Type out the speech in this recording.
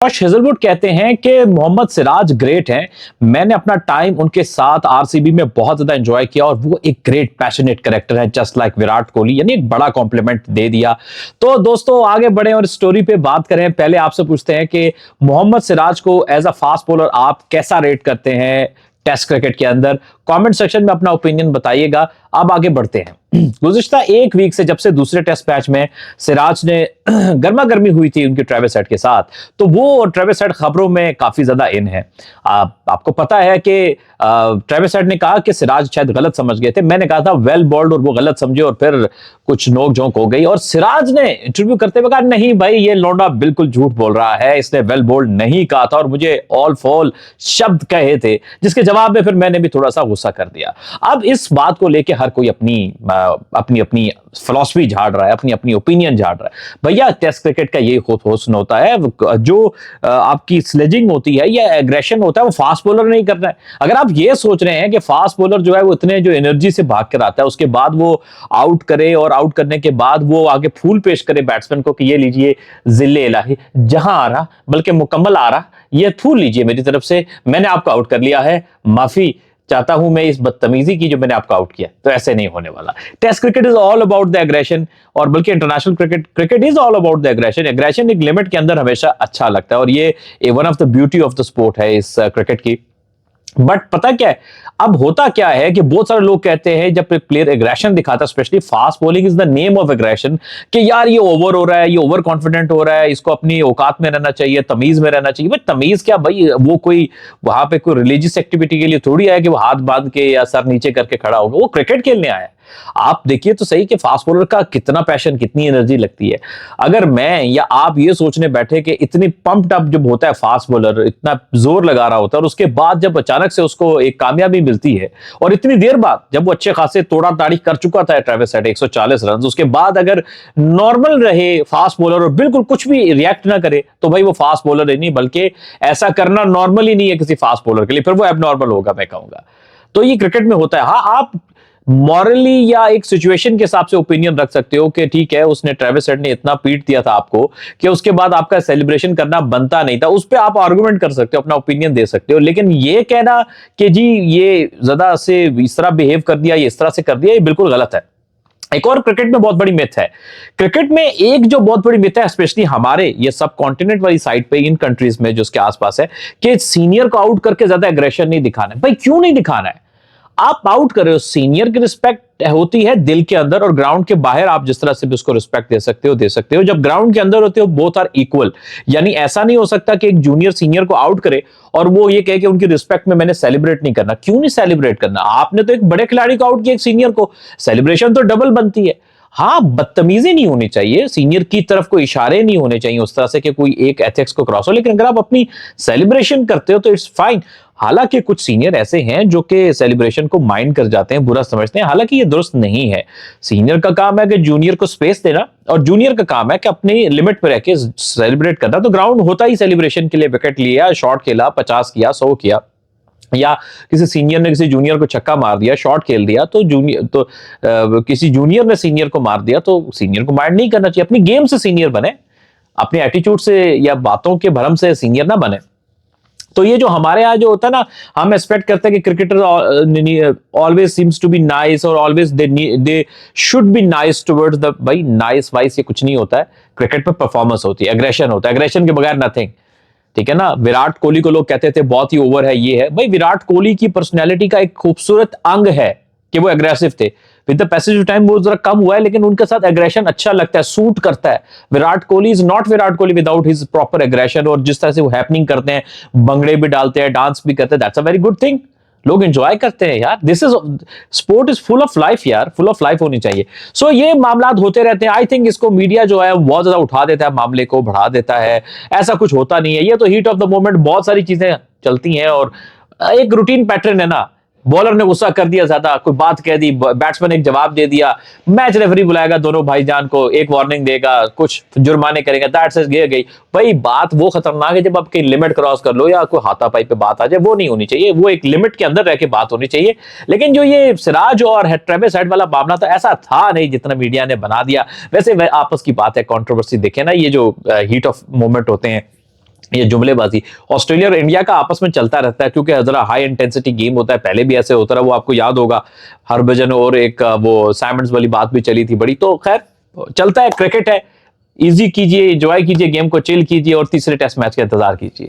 Josh Hazlewood कहते हैं कि मोहम्मद सिराज ग्रेट हैं। मैंने अपना टाइम उनके साथ आरसीबी में बहुत ज्यादा एंजॉय किया और वो एक ग्रेट पैशनेट कैरेक्टर है, जस्ट लाइक विराट कोहली। यानी एक बड़ा कॉम्प्लीमेंट दे दिया। तो दोस्तों आगे बढ़े और स्टोरी पे बात करें। पहले आपसे पूछते हैं कि मोहम्मद सिराज को एज अ फास्ट बॉलर आप कैसा रेट करते हैं टेस्ट क्रिकेट के अंदर? कमेंट सेक्शन में अपना ओपिनियन बताइएगा। अब आगे बढ़ते हैं। गुज़िश्ता एक वीक से जब से दूसरे टेस्ट मैच में सिराज ने गर्मा गर्मी हुई थी उनकी ट्रेविस हेड के साथ, तो वो ट्रेविस हेड खबरों में काफी ज्यादा इन है। आपको पता है कि ट्रेविस हेड ने कहा कि सिराज शायद गलत समझ गए थे। मैंने कहा था वेल बॉल्ड और वो गलत समझे और फिर कुछ नोक झोंक हो गई और सिराज ने इंटरव्यू करते हुए कहा नहीं भाई ये लौंडा बिल्कुल झूठ बोल रहा है, इसने वेल बॉल्ड नहीं कहा था और मुझे ऑल फॉल शब्द कहे थे, जिसके जवाब में फिर मैंने भी थोड़ा सा गुस्सा कर दिया। अब इस बात को लेकर हर कोई अपनी अपनी फिलॉसफी झाड़ रहा है, अपनी अपनी ओपिनियन झाड़ रहा है। भैया टेस्ट क्रिकेट का ये हुस्न होता है, जो आपकी स्लेजिंग होती है या एग्रेशन होता है वो फास्ट बॉलर नहीं करना है। अगर आप ये सोच रहे हैं कि फास्ट बॉलर जो है वो इतने जो एनर्जी से भाग कर आता है उसके बाद वो आउट करे और आउट करने के बाद वो आगे फूल पेश करे बैट्समैन को कि ये लीजिए जिले इलाही जहां आ रहा बल्कि मुकम्मल आ रहा, ये फूल लीजिए मेरी तरफ से, मैंने आपको आउट कर लिया है, माफी चाहता हूं मैं इस बदतमीजी की जो मैंने आपको आउट किया। तो ऐसे नहीं होने वाला। Test cricket is all about the aggression और बल्कि international cricket is all about the aggression. Aggression एक लिमिट के अंदर हमेशा अच्छा लगता है और ये one of the beauty of the sport है इस क्रिकेट की। बट पता क्या है, अब होता क्या है कि बहुत सारे लोग कहते हैं जब प्लेयर एग्रेशन दिखाता है, specially fast bowling is the name of aggression, कि यार ये ओवर हो रहा है, ये ओवर कॉन्फिडेंट हो रहा है, इसको अपनी औकात में रहना चाहिए, तमीज में रहना चाहिए। भाई तमीज क्या भाई, वो कोई वहां पे कोई रिलीजियस एक्टिविटी के लिए थोड़ी आया कि वो हाथ बांध के या सर नीचे करके खड़ा होगा, वो क्रिकेट खेलने आया है। आप देखिए तो सही कि फास्ट बॉलर का कितना पैशन, कितनी एनर्जी लगती है। अगर मैं या आप ये सोचने बैठे कि इतनी पंप्ड अप जब होता है फास्ट बॉलर, इतना जोर लगा रहा होता है और उसके बाद जब अचानक से उसको एक कामयाबी मिलती है और इतनी देर बाद जब वो अच्छे खासे तोड़ा ताड़ी कर चुका था ट्रेविस हेड 140 रन, उसके बाद अगर नॉर्मल रहे फास्ट बॉलर और बिल्कुल कुछ भी रिएक्ट ना करे तो भाई वो फास्ट बॉलर ही नहीं, बल्कि ऐसा करना नॉर्मल ही नहीं है किसी फास्ट बॉलर के लिए, फिर वो एबनॉर्मल होगा मैं कहूंगा। तो ये क्रिकेट में होता है। हाँ, आप मॉरली या एक सिचुएशन के हिसाब से ओपिनियन रख सकते हो कि ठीक है उसने ट्रेविस हेड ने इतना पीट दिया था आपको कि उसके बाद आपका सेलिब्रेशन करना बनता नहीं था, उस पर आप आर्गुमेंट कर सकते हो, अपना ओपिनियन दे सकते हो। लेकिन ये कहना कि जी ये ज्यादा से इस तरह बिहेव कर दिया, ये इस तरह से कर दिया, ये बिल्कुल गलत है। एक और क्रिकेट में बहुत बड़ी मिथ है। क्रिकेट में एक जो बहुत बड़ी मिथ है स्पेशली हमारे ये सब कॉन्टिनेंट वाली साइड पे इन कंट्रीज में जो उसके आसपास है, कि सीनियर को आउट करके ज्यादा एग्रेशन नहीं दिखाना है। भाई क्यों नहीं दिखाना है? आप आउट कर रहे हो, सीनियर की रिस्पेक्ट होती है दिल के अंदर और ग्राउंड के बाहर आप जिस तरह से भी उसको रिस्पेक्ट दे सकते हो दे सकते हो। जब ग्राउंड के अंदर होते हो बोथ आर इक्वल। यानी ऐसा नहीं हो सकता कि एक जूनियर सीनियर को आउट करे और वो ये कहे कि उनकी रिस्पेक्ट में मैंने सेलिब्रेट नहीं करना। क्यों नहीं सेलिब्रेट करना? आपने तो एक बड़े खिलाड़ी को आउट किया, एक सीनियर को, सेलिब्रेशन तो डबल बनती है। हाँ, बदतमीजी नहीं होनी चाहिए, सीनियर की तरफ कोई इशारे नहीं होने चाहिए उस तरह से कि कोई एक एथिक्स को क्रॉस हो, लेकिन अगर आप अपनी सेलिब्रेशन करते हो तो इट्स फाइन। हालांकि कुछ सीनियर ऐसे हैं जो कि सेलिब्रेशन को माइंड कर जाते हैं, बुरा समझते हैं, हालांकि ये दुरुस्त नहीं है। सीनियर का काम है कि जूनियर को स्पेस देना और जूनियर का काम है कि अपनी लिमिट पर रह के सेलिब्रेट करना। तो ग्राउंड होता ही सेलिब्रेशन के लिए, विकेट लिया, शॉट खेला, 50 किया, 100 किया, या किसी सीनियर ने किसी जूनियर को छक्का मार दिया, शॉट खेल दिया, तो जूनियर तो किसी जूनियर ने सीनियर को मार दिया तो सीनियर को माइंड नहीं करना चाहिए। अपनी गेम से सीनियर बने, अपने एटीट्यूड से या बातों के भरम से सीनियर ना बने। तो ये जो हमारे यहाँ जो होता है ना, हम एक्सपेक्ट करते हैं कि cricketer always seems to be nice और always they should be nice towards the, भाई नाइस वाइस ये कुछ नहीं होता है। क्रिकेट में परफॉर्मेंस होती है, एग्रेशन होता है, एग्रेशन के बगैर नथिंग। ठीक है ना? विराट कोहली को लोग कहते थे बहुत ही ओवर है, ये है। भाई विराट कोहली की पर्सनैलिटी का एक खूबसूरत अंग है कि वो एग्रेसिव थे। With the passage of time वो जरा कम हुआ है, लेकिन उनके साथ एग्रेशन अच्छा लगता है, सूट करता है। Virat Kohli is not Virat Kohli without his proper aggression. और जिस तरह से वो हैपनिंग करते हैं, भंगड़े भी डालते हैं, डांस भी करते हैं, that's a very good thing. लोग एंजॉय करते हैं यार। This is sport is full of life यार, फुल ऑफ लाइफ होनी चाहिए। सो ये मामला होते रहते हैं। आई थिंक इसको मीडिया जो है बहुत ज्यादा उठा देता है, मामले को बढ़ा देता है। ऐसा कुछ होता नहीं है, ये तो हीट ऑफ द मोमेंट बहुत सारी चीजें चलती हैं और एक रूटीन पैटर्न है ना। बॉलर ने गुस्सा कर दिया ज्यादा, कोई बात कह दी, बैट्समैन एक जवाब दे दिया, मैच रेफरी बुलाएगा दोनों भाईजान को, एक वार्निंग देगा, कुछ जुर्माने करेगा, दैट्स इट, गई। भाई बात वो खतरनाक है जब आप कहीं लिमिट क्रॉस कर लो या कोई हाथापाई पे बात आ जाए, वो नहीं होनी चाहिए। वो एक लिमिट के अंदर रह के बात होनी चाहिए। लेकिन जो ये सिराज और ट्रेविस हेड वाला मामला था, ऐसा था नहीं जितना मीडिया ने बना दिया। वैसे आपस की बात है, कंट्रोवर्सी देखे ना, ये जो हीट ऑफ मोमेंट होते हैं ये जुमलेबाजी ऑस्ट्रेलिया और इंडिया का आपस में चलता रहता है, क्योंकि जरा हाई इंटेंसिटी गेम होता है। पहले भी ऐसे होता रहा, वो आपको याद होगा हरभजन और एक वो सैमंड्स वाली बात भी चली थी बड़ी। तो खैर चलता है, क्रिकेट है। इजी कीजिए, एंजॉय कीजिए गेम को, चिल कीजिए और तीसरे टेस्ट मैच का इंतजार कीजिए।